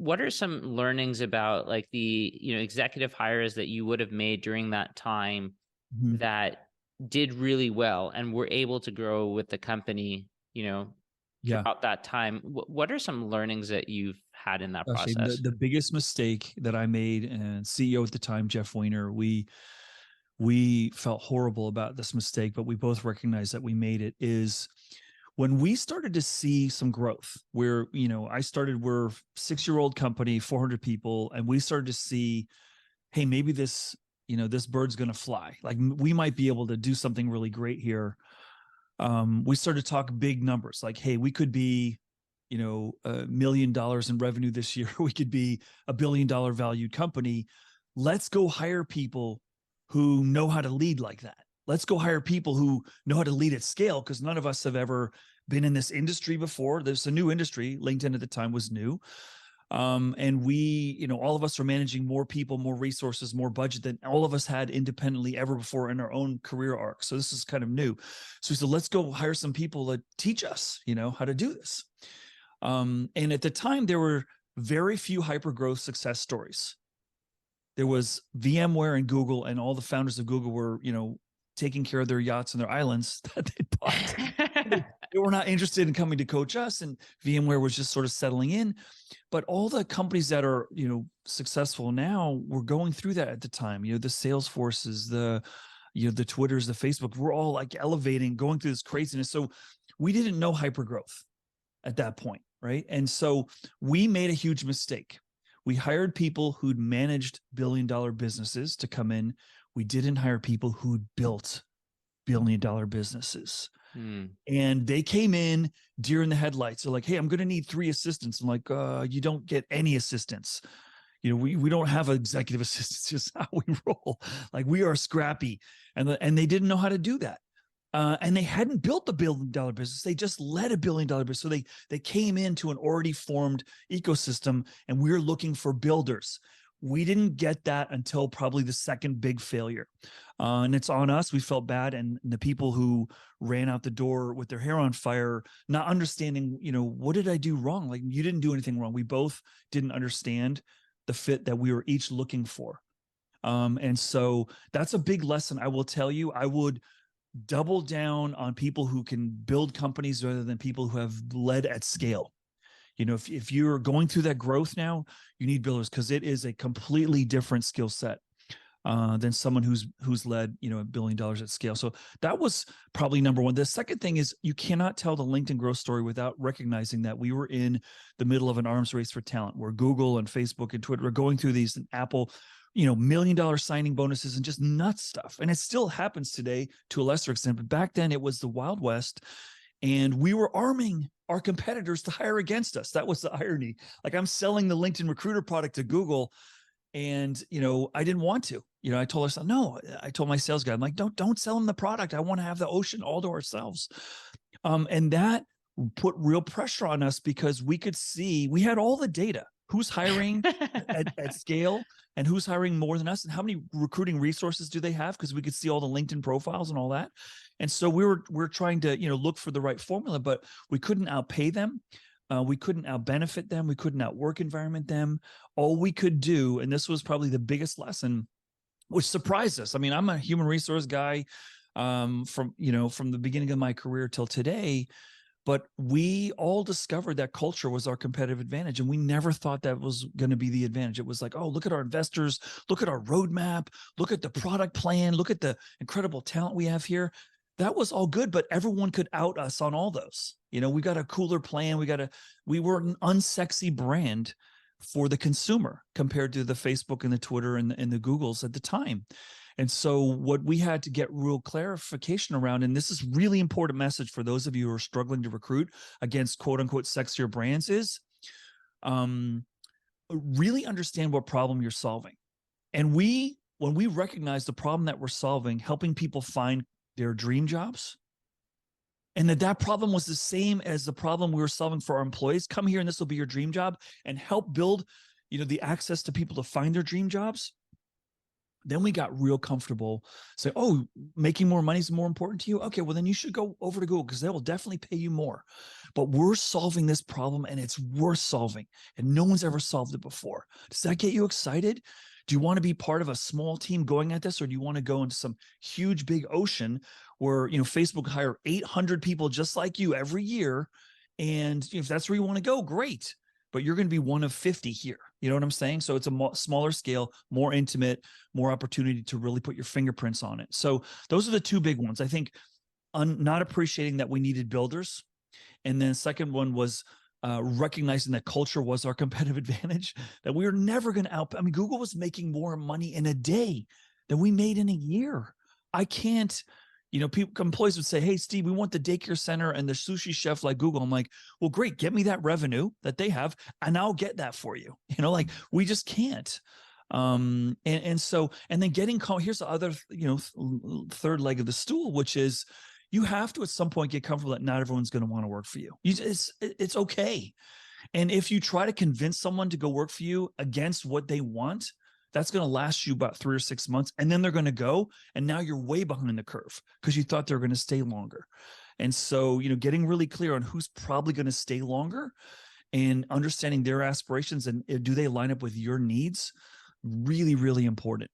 what are some learnings about like the, executive hires that you would have made during that time Mhm. that did really well and were able to grow with the company, Yeah. throughout that time? What are some learnings that you've had in that Gosh, the, process? the biggest mistake that I made, and CEO at the time, Jeff Weiner, we felt horrible about this mistake, but we both recognized that we made it, is when we started to see some growth where, we're 6-year-old company, 400 people, and we started to see, hey, maybe this bird's going to fly. Like we might be able to do something really great here. We started to talk big numbers like, hey, we could be, $1 million in revenue this year. We could be $1 billion valued company. Let's go hire people who know how to lead like that. Let's go hire people who know how to lead at scale, because none of us have ever been in this industry before. There's a new industry. LinkedIn at the time was new. And we, all of us are managing more people, more resources, more budget than all of us had independently ever before in our own career arc. So this is kind of new. So we said, let's go hire some people to teach us, how to do this. And at the time, there were very few hyper growth success stories. There was VMware and Google, and all the founders of Google were, taking care of their yachts and their islands that they bought. They were not interested in coming to coach us, and VMware was just sort of settling in. But all the companies that are, successful now were going through that at the time. The Salesforces, the Twitters, the Facebook, we're all like elevating, going through this craziness. So we didn't know hyper growth at that point, right? And so we made a huge mistake. We hired people who'd managed billion-dollar businesses to come in. We didn't hire people who'd built billion-dollar businesses. And they came in deer in the headlights. They're like, hey, I'm going to need 3 assistants. I'm like, you don't get any assistants. We don't have executive assistants. Just how we roll. Like we are scrappy. And they didn't know how to do that. And they hadn't built a billion-dollar business. They just led a billion-dollar business. So they came into an already formed ecosystem, and we were looking for builders. We didn't get that until probably the second big failure. And it's on us. We felt bad. And the people who ran out the door with their hair on fire, not understanding, what did I do wrong? Like, you didn't do anything wrong. We both didn't understand the fit that we were each looking for. And so that's a big lesson. I will tell you, I would double down on people who can build companies rather than people who have led at scale. If you're going through that growth now, you need builders, because it is a completely different skill set than someone who's led, $1 billion at scale. So that was probably number one. The second thing is, you cannot tell the LinkedIn growth story without recognizing that we were in the middle of an arms race for talent, where Google and Facebook and Twitter are going through these, and Apple, $1 million signing bonuses and just nuts stuff. And it still happens today to a lesser extent, but back then it was the Wild West, and we were arming our competitors to hire against us. That was the irony. Like, I'm selling the LinkedIn Recruiter product to Google, and I didn't want to. I told ourselves, no. I told my sales guy, I'm like, don't sell them the product. I want to have the ocean all to ourselves. And that put real pressure on us, because we could see, we had all the data. Who's hiring at scale, and who's hiring more than us, and how many recruiting resources do they have? Because we could see all the LinkedIn profiles and all that. And so we're trying to, look for the right formula, but we couldn't outpay them. We couldn't out-benefit them. We couldn't out-work environment them. All we could do, and this was probably the biggest lesson, which surprised us. I mean, I'm a human resource guy from the beginning of my career till today. But we all discovered that culture was our competitive advantage, and we never thought that was going to be the advantage. It was like, oh, look at our investors, look at our roadmap, look at the product plan, look at the incredible talent we have here. That was all good, but everyone could out us on all those. We got a cooler plan. We were an unsexy brand for the consumer compared to the Facebook and the Twitter and the Googles at the time. And so what we had to get real clarification around, and this is really important message for those of you who are struggling to recruit against quote unquote sexier brands, is really understand what problem you're solving. And when we recognize the problem that we're solving, helping people find their dream jobs, and that problem was the same as the problem we were solving for our employees. Come here and this will be your dream job, and help build, the access to people to find their dream jobs. Then we got real comfortable. Say, oh, making more money is more important to you. Okay, well then you should go over to Google because they will definitely pay you more. But we're solving this problem and it's worth solving. And no one's ever solved it before. Does that get you excited? Do you want to be part of a small team going at this, or do you want to go into some huge big ocean where Facebook hire 800 people just like you every year? And if that's where you want to go, great. But you're going to be one of 50 here. You know what I'm saying? So it's a smaller scale, more intimate, more opportunity to really put your fingerprints on it. So those are the two big ones. I think not appreciating that we needed builders. And then second one was recognizing that culture was our competitive advantage, that we were never going to I mean, Google was making more money in a day than we made in a year. I can't, employees would say, hey, Steve, we want the daycare center and the sushi chef like Google. I'm like, well, great. Get me that revenue that they have and I'll get that for you. Like we just can't. And then here's the other, third leg of the stool, which is you have to at some point get comfortable that not everyone's going to want to work for you. It's okay. And if you try to convince someone to go work for you against what they want, that's going to last you about 3 or 6 months. And then they're going to go. And now you're way behind the curve because you thought they were going to stay longer. And so, getting really clear on who's probably going to stay longer and understanding their aspirations and do they line up with your needs, really, really important.